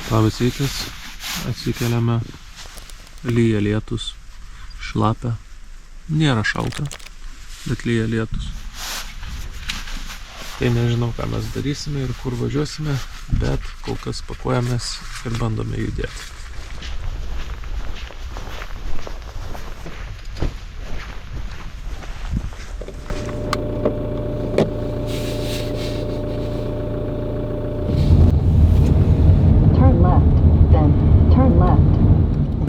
Labas rytas, atsikeliame, lyja lietus, šlapia, nėra šalta, bet lyja lietus. Tai nežinau, ką mes darysime ir kur važiuosime, bet kol kas pakuojamės ir bandome judėti.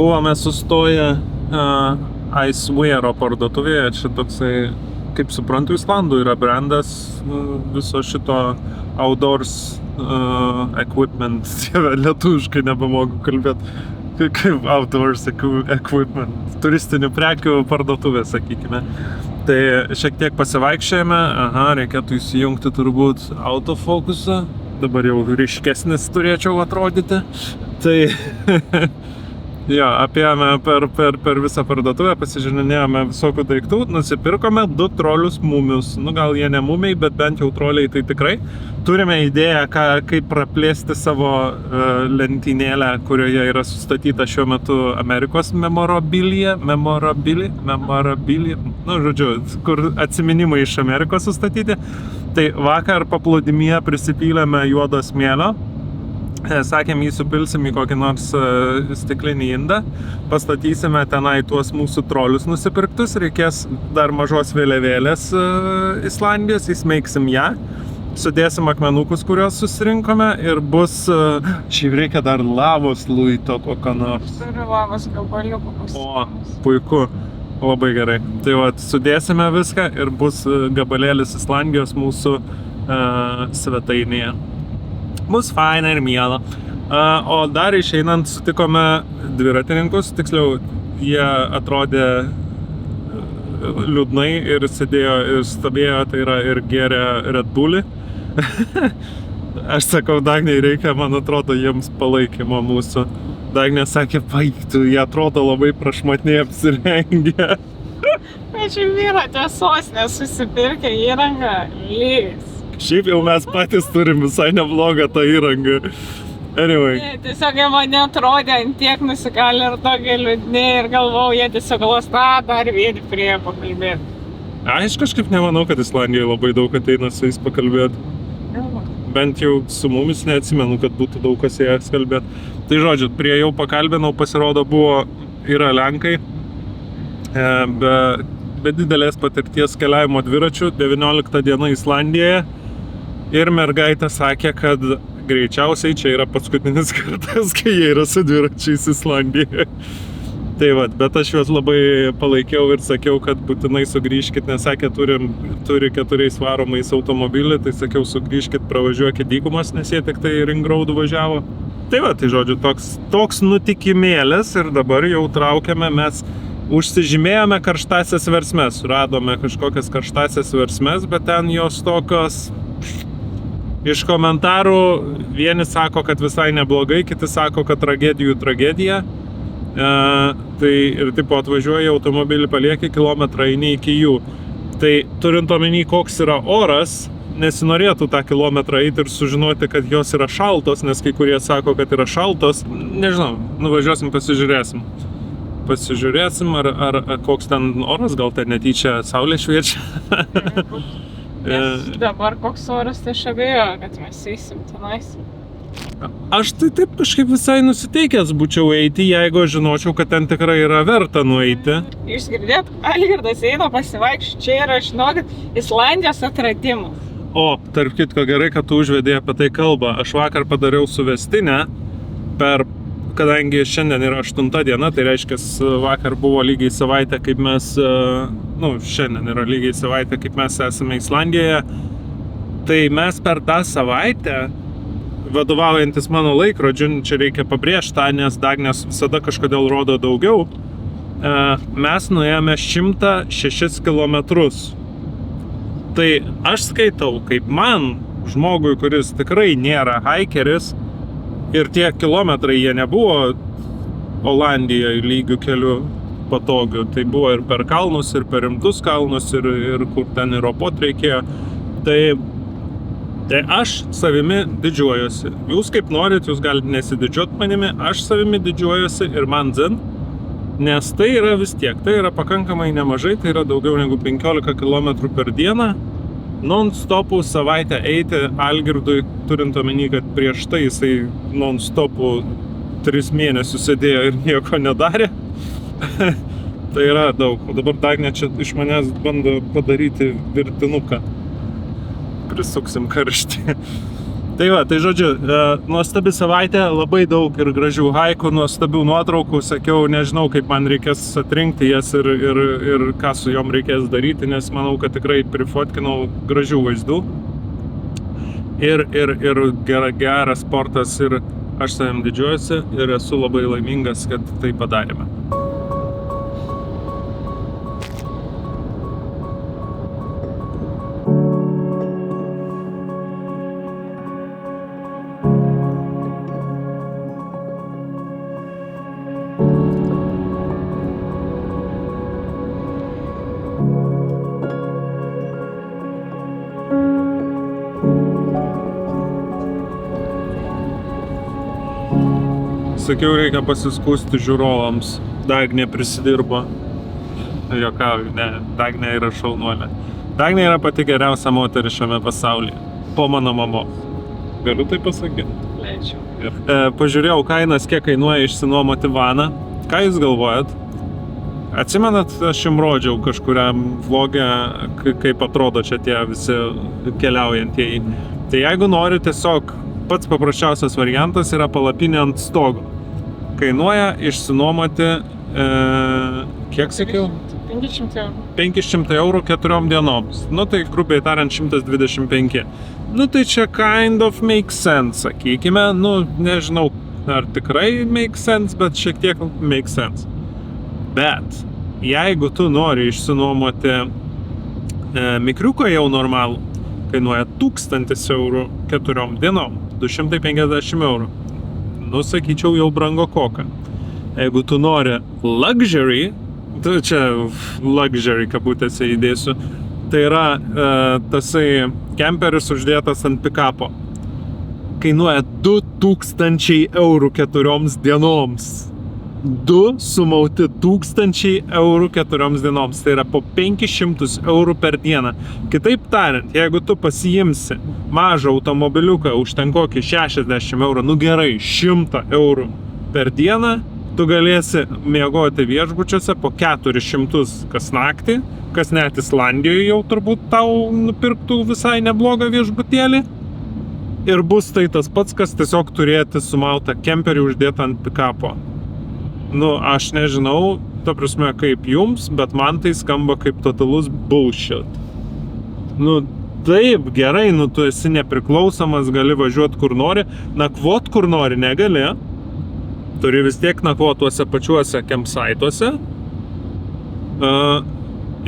Buvome sustoję Iceware parduotuvėje, čia toksai, kaip suprantu, Islandų yra brandas viso šito outdoors equipment, lietuviškai nebemogu kalbėti, kaip outdoors equipment, turistinių prekių parduotuvė, sakykime. Tai šiek tiek pasivaikščiojame, reikėtų įsijungti turbūt autofokusą, dabar jau ryškesnis turėčiau atrodyti, tai jo, apėjome per visą parduotuvę, pasižiūrinėjome visokių daiktų, nusipirkome 2 trolius mumius. Gal jie ne mumiai, bet bent jau troliai tai tikrai. Turime idėją, kaip praplėsti savo lentynėlę, kurioje yra sustatyta šiuo metu Amerikos memorabilia, kur atsiminimai iš Amerikos sustatyti. Tai vakar paplūdimyje prisipylėme juodo smėlio. Sakėm, jį supilsim į kokį nors stiklinį indą, pastatysime tenai tuos mūsų trolius nusipirktus, reikės dar mažos vėliavėlės Islandijos, įsmeigsim ją, sudėsim akmenukus, kuriuos susirinkome ir bus, šiaip reikia dar lavos luito kokio nors. Turiu lavos gabaliukus. O, puiku, labai gerai. Tai vat, sudėsime viską ir bus gabalėlis Islandijos mūsų svetainėje. Bus faina ir miela. O dar išeinant sutikome dviratininkus, tiksliau, jie atrodė liūdnai ir sėdėjo ir stabėjo, tai yra ir gėrė Red Bullį. Aš sakau, Dagnei reikia, man atrodo, jiems palaikymo mūsų. Dagnė sakė, paiktų, jie atrodo labai prašmatniai apsirengę. Ačiū vyro tiesos, nesusipirkę įrangą, lys. Šiaip jau mes patys turim visai neblogą tą įrangą. Anyway. Tiesiog jie mane atrodė ant tiek nusikalę ir tokie liūdni ir galvojau, jie tiesiog galvos, dar vieni prie pakalbėti. Aš kažkaip nemanau, kad Islandijoje labai daug ateina su jais pakalbėti. Bent jau su mumis neatsimenu, kad būtų daug kas ėjęs kalbėti. Tai žodžiu, prie jau pakalbinau, pasirodo yra Lenkai. Be didelės patirties keliavimo dviračių, 19 diena Islandijoje. Ir mergaitė sakė, kad greičiausiai čia yra paskutinis kartas, kai jie yra su dviračiais Islandijoje. Tai vat, bet aš juos labai palaikiau ir sakiau, kad būtinai sugrįžkit, nes sakė, turi 4 varomais automobilį, tai sakiau, sugrįžkit, pravažiuokit dykumas, nes jie tik tai ring roadų važiavo. Tai va, tai žodžiu, toks nutikimėlis ir dabar jau traukiame, mes užsižymėjome karštasias versmes, radome kažkokias karštasias versmes, bet ten jos tokios. Iš komentarų vieni sako, kad visai neblogai, kiti sako, kad tragedijų tragedija. Tai ir tipo atvažiuoji automobilį, palieki kilometrą, eini iki jų. Tai turint omeny, koks yra oras, nesinorėtų tą kilometrą eiti ir sužinoti, kad jos yra šaltos, nes kai kurie sako, kad yra šaltos. Nežinau, nuvažiuosim, pasižiūrėsim. Ar koks ten oras, gal ten netyčia saulė šviečia. Nes dabar koks oras, tai aš abejoju, kad mes eisim tenais. Aš tai taip kažkaip visai nusiteikęs būčiau eiti, jeigu aš žinočiau, kad ten tikrai yra verta nueiti. Jūs girdėt, Algirdas eina pasivaikščioti, čia yra, žinokit, Islandijos atradimas. O, tarp kitko, gerai, kad tu užvedei apie tai kalbą. Aš vakar padariau suvestinę kadangi šiandien yra 8 diena, tai reiškia, vakar buvo lygiai savaitė, kaip mes, šiandien yra lygiai savaitė, kaip mes esame Islandijoje. Tai mes per tą savaitę, vadovaujantis mano laikrodžiu, čia reikia pabrėžti tą, nes Dagnės visada kažkodėl rodo daugiau, mes nuėjome 106 kilometrus. Tai aš skaitau, kaip man, žmogui, kuris tikrai nėra haikeris, ir tie kilometrai jie nebuvo Olandijoje lygių kelių patogių. Tai buvo ir per kalnus, ir per rimtus kalnus, ir kur ten ir ropot reikėjo. Tai Tai aš savimi didžiuojuosi. Jūs kaip norit, jūs galite nesididžiuot manimi, aš savimi didžiuojuosi ir man dzin, nes tai yra vis tiek, tai yra pakankamai nemažai, tai yra daugiau negu 15 km per dieną. Non-stopų savaitę eiti Algirdui, turint omeny, kad prieš tai jisai non-stopų 3 mėnesius sėdėjo ir nieko nedarė. Tai yra daug. O dabar Dagnė čia iš manęs bando padaryti virtinuką. Prisuksim karštį. Tai va, tai žodžiu, nuostabi savaitė, labai daug ir gražių haikų, nuostabių nuotraukų, sakiau, nežinau, kaip man reikės atrinkti jas ir ką su jom reikės daryti, nes manau, kad tikrai prifotkinau gražių vaizdų. Ir geras sportas ir aš savim didžiuojuosi ir esu labai laimingas, kad tai padarėme. Sakiau, reikia pasiskųsti žiūrovams. Dagnė prisidirbo. Juokauju, ne, Dagnė yra šaunuolė. Dagnė yra pati geriausia moteris šiame pasaulyje. Po mano mamos. Galiu tai pasakyti? Leidžiu. Pažiūrėjau kainas, kiek kainuoja išsinuomoti vaną. Ką jūs galvojat? Atsimenat, aš jums rodžiau kažkuriam vlogę, kaip atrodo čia tie visi keliaujantieji. Tai jeigu nori tiesiog, pats paprasčiausias variantas yra palapinė ant stogo. Kainuoja išsinuomoti, kiek sakiau? 500 eurų. 500 eurų 4 dienoms. Nu tai grubiai tariant 125. Nu tai čia kind of make sense, sakykime. Nu nežinau, ar tikrai make sense, bet šiek tiek make sense. Bet jeigu tu nori išsinuomoti mikriuką jau normalų, kainuoja 1000 eurų 4 dienom. 250 eurų. Nu, sakyčiau, jau brango koką. Jeigu tu nori luxury, tu čia luxury kabutėse įdėsiu, tai yra tasai kemperis uždėtas ant pikapo. Kainuoja 2000 eurų 4 dienoms. 2 sumauti 1000 eurų 4 dienoms, tai yra po 500 eurų per dieną. Kitaip tariant, jeigu tu pasiimsi mažą automobiliuką už ten kokį 60 eurų, nu gerai, 100 eurų per dieną, tu galėsi miegoti viešbučiuose po 400 kas naktį, kas net Islandijoje jau turbūt tau nupirktų visai neblogą viešbutėlį. Ir bus tai tas pats, kas tiesiog turėti sumautą kemperį uždėtą ant pikapo. Nu, aš nežinau, ta prasme, kaip jums, bet man tai skamba kaip totalus bullshit. Nu, taip, gerai, nu, tu esi nepriklausomas, gali važiuoti kur nori, nakvot kur nori negali. Turi vis tiek nakvot tuose pačiuose campsite'uose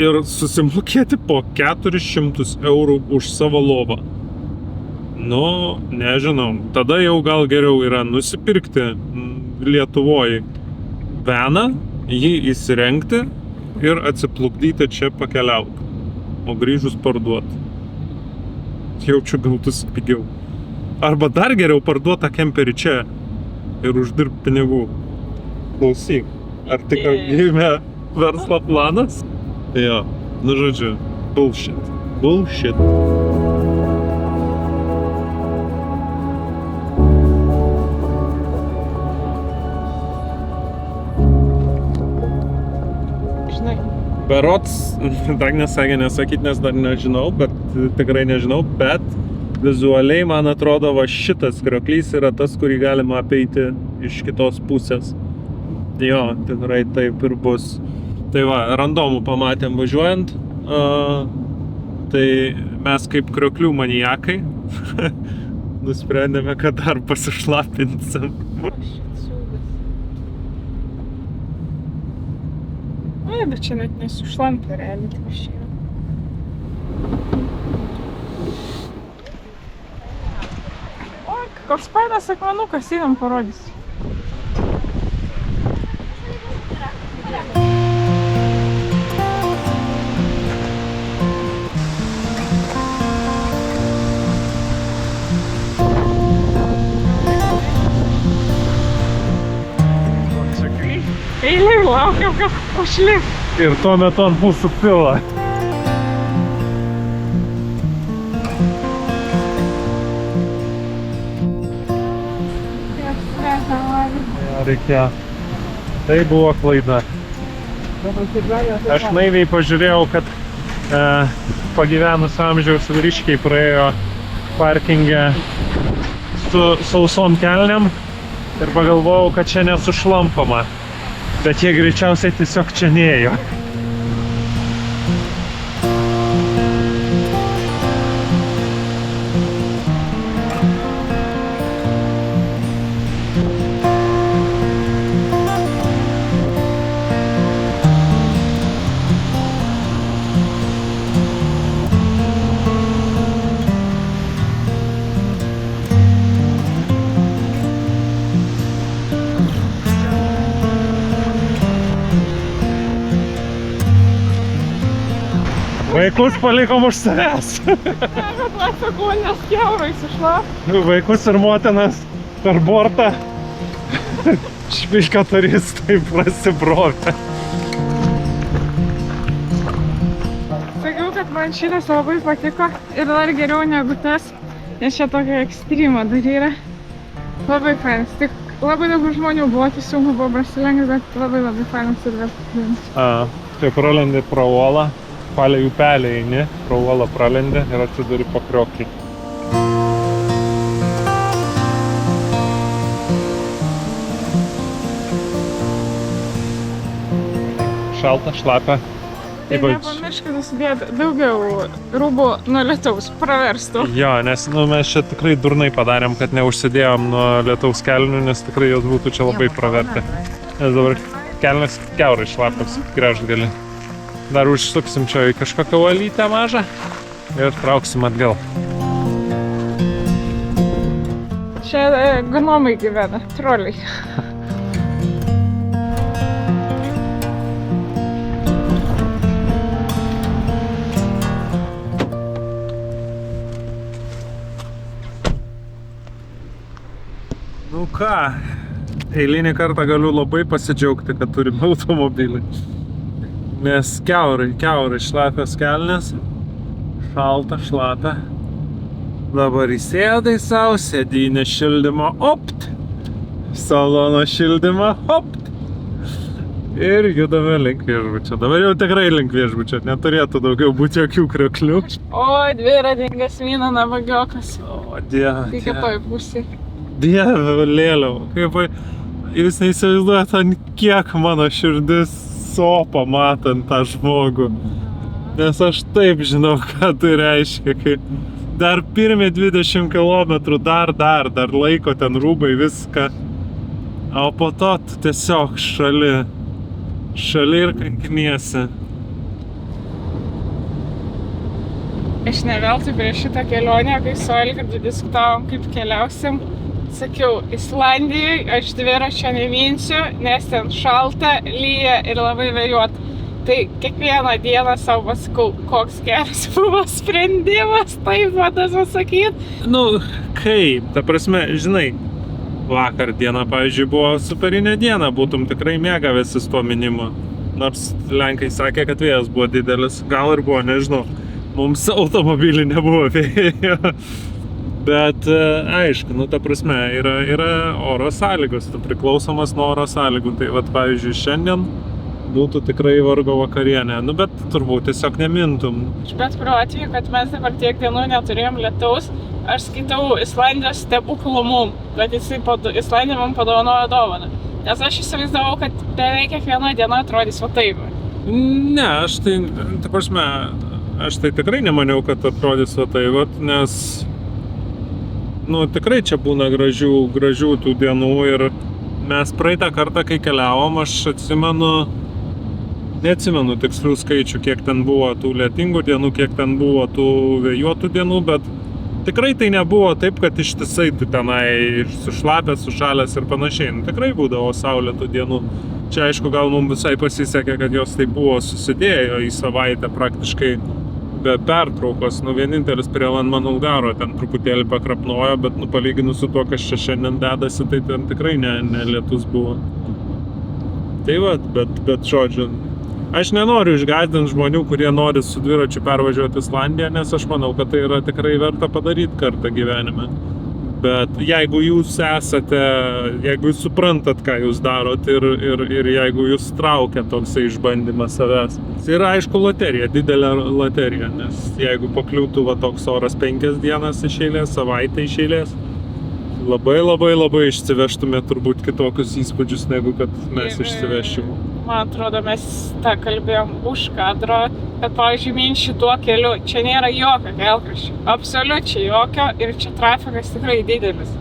ir susimokėti po 400 eurų už savo lovą. Nu, nežinau, tada jau gal geriau yra nusipirkti Lietuvoje veną, jį įsirengti ir atsiplukdyti čia pakeliauti, o grįžus parduoti. Jaučiu gautus pigiau. Arba dar geriau parduoti tą kemperį čia ir uždirbti pinigų. Klausyk, ar tik gimė verslo planas? Jo, nu žodžiu, bullshit. Bullshit. Berods, Dagnė sakė nesakyt, nes dar nežinau, bet tikrai nežinau, bet vizualiai man atrodo, va šitas krioklys yra tas, kurį galima apeiti iš kitos pusės. Jo, tikrai taip ir bus. Tai va, randomų pamatėm važiuojant, tai mes kaip krioklių maniakai nusprendėme, kad dar pasišlapinsim. Ai, bet čia net nesušlampė realiai, tik šie. O, koks fainas akmenukas, einam parodys. ir laukiam, kad užlips. Ir tuo metu ant mūsų pila. Reikėjo. Tai buvo klaida. Aš naiviai pažiūrėjau, kad pagyvenus amžiaus vyriškiai praėjo parkingę su sausom kelnėm ir pagalvojau, kad čia nesušlampama. Bet jie greičiausiai tiesiog čia nėjo. Vaikus palikom už savęs. Sakau, nes kiaurais išlap. Vaikus ir motinas per bortą špilka turistai prasibrovė. Sakiau, kad man šitas labai patiko ir dar geriau negu tas, nes čia tokia ekstrema dar yra. Labai fainas, tik labai daug žmonių buvo, tiesiog buvo prasilenkęs, bet labai fainas ir vertas. Tai pralendi pro uolą. Palei upelį eini, pro uolą pralendi ir atsiduri po kriokį. Šalta, šlapia. Tai nepamiršk, kad susidėt daugiau rūbų nuo lietaus praverstų. Jo, nes mes čia tikrai durnai padarėm, kad neužsidėjom nuo lietaus kelnių, nes tikrai jos būtų čia labai pravertę. Nes dabar kelnės kiaurai šlapios, gręžt gali. Dar užsuksim čia į kažkokią uolytę mažą ir trauksim atgal. Čia gnomai gyvena, troliai. Nu ką, eilinį kartą galiu labai pasidžiaugti, kad turime automobilį. Nes kiaurai šlapios kelnės, šalta, šlapia. Dabar įsėdai savo, sėdynė šildymo, opt, salono šildymo, opt. Ir judame link viešbučio. Dabar jau tikrai link viešbučio, neturėtų daugiau būti jokių krioklių. O, dviratingas Mina navagiokas. O, dieve. Tai kitoj pusė. Dieve, lėliau. Kaip jūs neįsivaizduojat, ant kiek mano širdis sopa matant tą žmogų. Nes aš taip žinau, ką tai reiškia, kai dar pirmi 20 km dar laiko ten rūbai viską, o po to tu tiesiog šali ir kankiniesi. Aš ne veltui prieš šitą kelionę, kai su Algirdu diskutavom, kaip keliausim, sakiau, Islandijai aš dviračio neminsiu, nes ten šalta, lyja ir labai vėjuota. Tai kiekvieną dieną savo pasakau, koks geras buvo sprendimas, taip vadas pasakyt. Nu, kaip? Ta prasme, žinai, vakar diena, pavyzdžiui, buvo superinė diena, būtum tikrai mėgavęsis tuo minimu. Nors Lenkai sakė, kad vėjas buvo didelis, gal ir buvo, nežinau. Mums automobilį nebuvo vėjo. Bet aišku, nu ta prasme, yra oro sąlygos, tu priklausomas nuo oro sąlygų. Tai vat, pavyzdžiui, šiandien būtų tikrai vargo vakarienė, nu bet turbūt tiesiog nemintum. Iš bet kuriuo atveju, kad mes dabar tiek dienų neturėjom lietaus, aš skaitau Islandijos stebuklų mum, kad Islandija man padovanojo dovaną. Nes aš įsivaizdavau, kad beveik kiekviena diena atrodys va taip. Ne, aš tai tikrai nemaniau, kad atrodys va taip, nes nu, tikrai čia būna gražių tų dienų ir mes praeitą kartą, kai keliavom, aš neatsimenu tikslių skaičių, kiek ten buvo tų lietingų dienų, kiek ten buvo tų vėjuotų dienų, bet tikrai tai nebuvo taip, kad ištisai tu tenai sušlapęs, sušalęs ir panašiai. Nu, tikrai būdavo saulėtų dienų. Čia aišku, gal mums visai pasisekė, kad jos tai buvo susidėjo į savaitę praktiškai be pertraukos. Nu, vienintelis prie Landmanulgaro ten truputėlį pakrapnojo, bet nu, palyginus su tuo, kas čia šiandien dedasi, tai ten tikrai ne lietus buvo. Tai va, bet žodžiu, aš nenoriu išgąsdinti žmonių, kurie nori su dviračiu pervažiuoti Islandiją, nes aš manau, kad tai yra tikrai verta padaryti kartą gyvenime. Bet jeigu jūs jeigu jūs suprantat, ką jūs darot ir jeigu jūs traukia toksai išbandymas savęs. Tai yra aišku loterija, didelė loterija, nes jeigu pakliūtų va toks oras 5 dienas iš eilės, savaitę iš eilės, labai išsivežtume turbūt kitokius įspūdžius, negu kad mes išsivešime. Man atrodo, mes tą kalbėjom už kadro, bet, pavyzdžiui, min šituo keliu, čia nėra jokio kelkraščio, absoliučiai jokio ir čia trafikas tikrai didelis.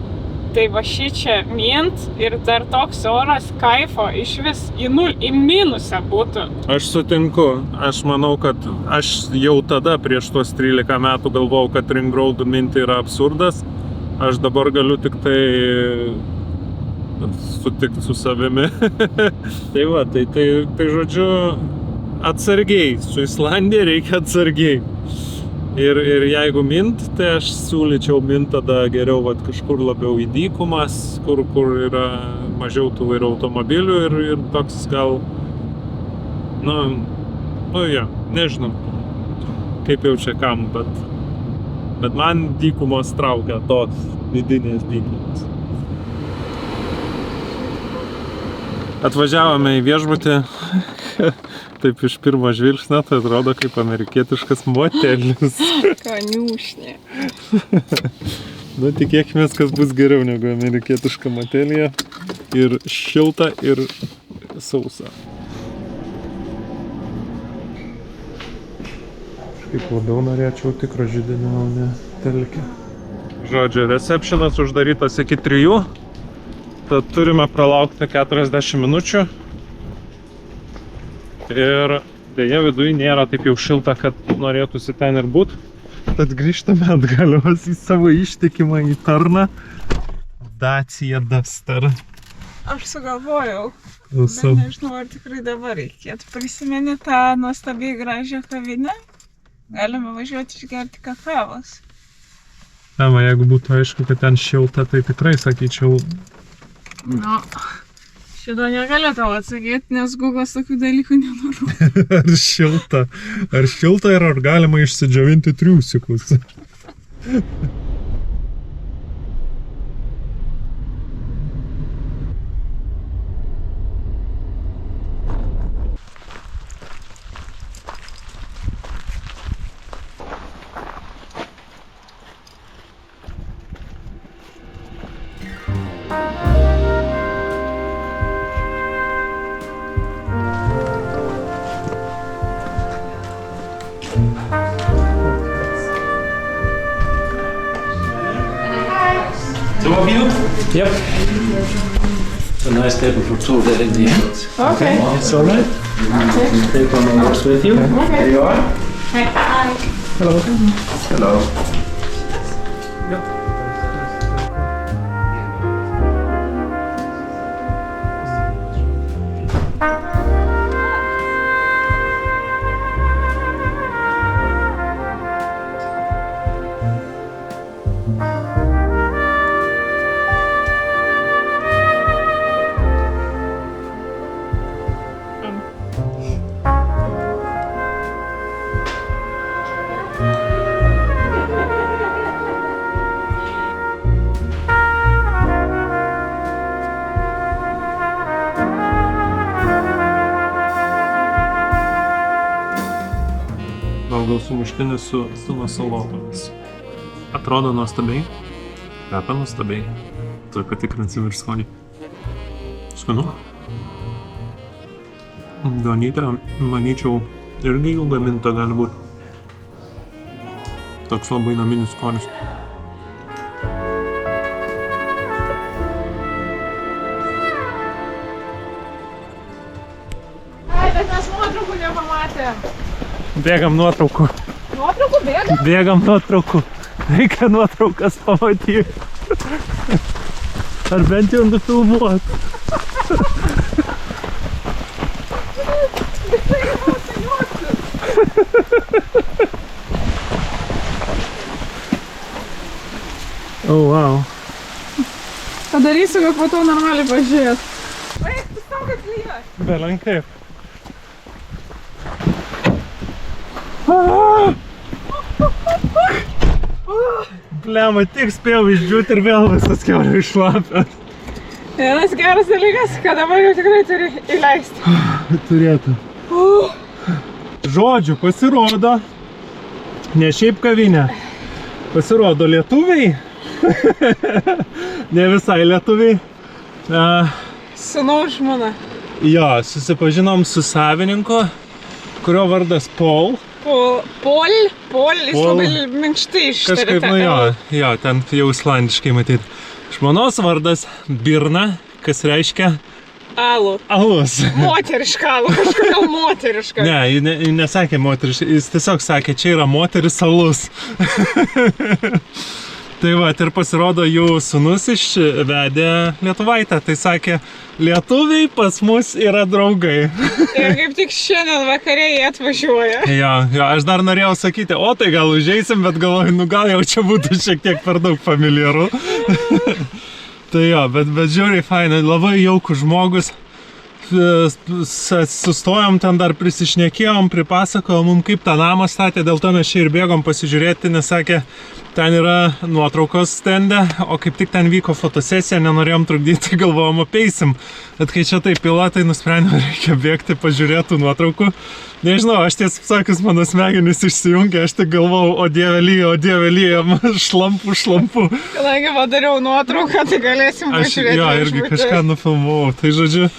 Tai va šičia mint ir dar toks oras kaifo iš vis į minusą būtų. Aš sutinku, aš manau, kad aš jau tada prieš tuos 13 metų galvojau, kad ring roadų minti yra absurdas. Aš dabar galiu tik tai sutikti su savimi. Tai va, tai žodžiu, atsargiai, su Islandija reikia atsargiai. Ir jeigu mint, tai aš siūlyčiau mint tada geriau vat, kažkur labiau į dykumas, kur yra mažiau tų vairių automobilių ir toks gal, nežinau, kaip jau čia kam, bet man dykumos traukia tos vidinės dykumos. Atvažiavome į viešbutį, taip iš pirmo žvilgsnio, tai atrodo kaip amerikietiškas motelis. Kaniūšnė. Tikėkimės, kas bus geriau negu amerikietiška motelija. Ir šilta, ir sausa. Kaip labiau norėčiau tikro židinio, o ne telkę. Žodžiu, receptionas uždarytas iki 3, tad turime pralaukti 40 minučių. Ir dėja viduje nėra taip jau šilta, kad norėtųsi ten ir būt. Tad grįžtame atgalios į savo ištikimą į tarną Dacia Duster. Aš sugalvojau, bet nežinau, ar tikrai dabar reikėtų. Prisimeni tą nuostabiai gražią kavinę? Galime važiuoti išgerti kakavos. Ema, jeigu būtų aišku, kad ten šilta, tai tikrai sakyčiau... Šito negaliu tau atsakyti, nes Google'as tokių dalykų nenurodo. Ar šilta ir ar galima išsidžiovinti triusikus? Two of you? Yep. It's a nice table for two there in the end. Okay. It's all right. Okay. Take one of yours with you. Okay. There you are. Hi. Hello. Hello. Valgau sumuštinį su salotomis. Atrodo nuostabiai, kvepia nuostabiai. Tuoj patikrinsim ir skonį. Skanu. Duonytė, manyčiau, irgi jų gaminta gali būti. Toks labai naminis skonis. Ai, bet mes nuotraukų nepamatėm. Bėgam nuotraukų. Nuotraukų bėga? Bėgam nuotraukų. Reikia nuotraukas pamatyti. Ar bent jau nufilmuot. Oh, wow. Padarysiu, kad po to normaliai pažiūrėt. Eik, tu Bijom, kad lyja. Belenkaip. Blema, tik spėjau išdžiūti ir vėl visas kiaurė išlapė. Vienas geras dalykas, kad dabar jau tikrai turi įleisti. Turėtų. Žodžiu, pasirodo, ne šiaip kavinė, pasirodo lietuviai, ne visai lietuviai. Sūnaus žmona. Jo, susipažinom su savininku, kurio vardas Paul. Pol, jis labai minkštai ištarė. Kažkaip, nu jo, ten jau islandiškai matyt. Žmonos vardas Birna, kas reiškia Alų. alus. Moteriška alų, kažkodėl moteriška. Ne, jis nesakė moteriška, jis tiesiog sakė, čia yra moteris alus. Tai va, ir pasirodo, jų sūnus išvedė lietuvaitę, tai sakė, lietuviai pas mus yra draugai. Ir kaip tik šiandien vakarė jie atvažiuoja. Jo, aš dar norėjau sakyti, o tai gal užeisim, bet galvoju, nu gal jau čia būtų šiek tiek per daug familiarų. Tai jo, bet žiūriai fainai, labai jaukus žmogus. Sustojom ten dar prisišnekėjom, pripasakojom mum kaip tą namą statė, dėl to mes čia ir bėgom pasižiūrėti, nes sakė, ten yra nuotraukos stende, o kaip tik ten vyko fotosesija, nenorėjom trukdyti, galvojom apeisim. Bet kai čia taip pila, tai nusprendėm, reikia bėgti pažiūrėtų nuotraukų. Nežinau, aš tiesą sakys, mano smegenys išsijungė, aš tik galvojau, o dieve lyja, šlampu. Kadangi padariau nuotrauką, tai galėsim pažiūrėti. Jo, irgi kažką nufilmavau, tai žodžiu,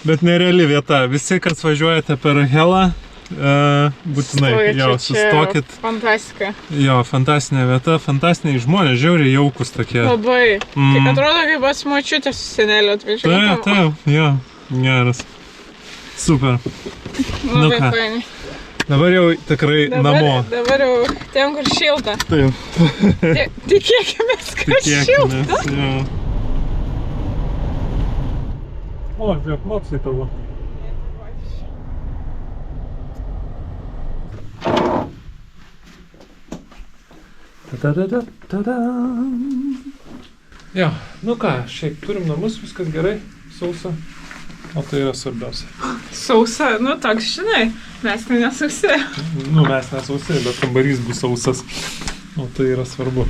bet nereali vieta. Visi, kas važiuojate per Helą, būtinai, sustokit. Fantastika. Jo, fantastinė vieta, fantastiniai žmonės, žiauriai jaukus tokie. Labai. Tik atrodo, kaip pas močiutė su seneliu atvažiuoja. Taip, jo, geras. Super. Labai fainai. Dabar jau tikrai namo. Dabar jau ten, kur šilta. Taip. Tikėkimės, kad šilta. Jo. O, žiūrėk, mopsai tavo. Jo, nu ką, šiaip turim namus, viskas gerai, sausa. O tai yra svarbiausia. Sausa, nu toks, žinai, mes tai nesausi. Nu, mes nesausi, bet kambarys bus sausas. O tai yra svarbu.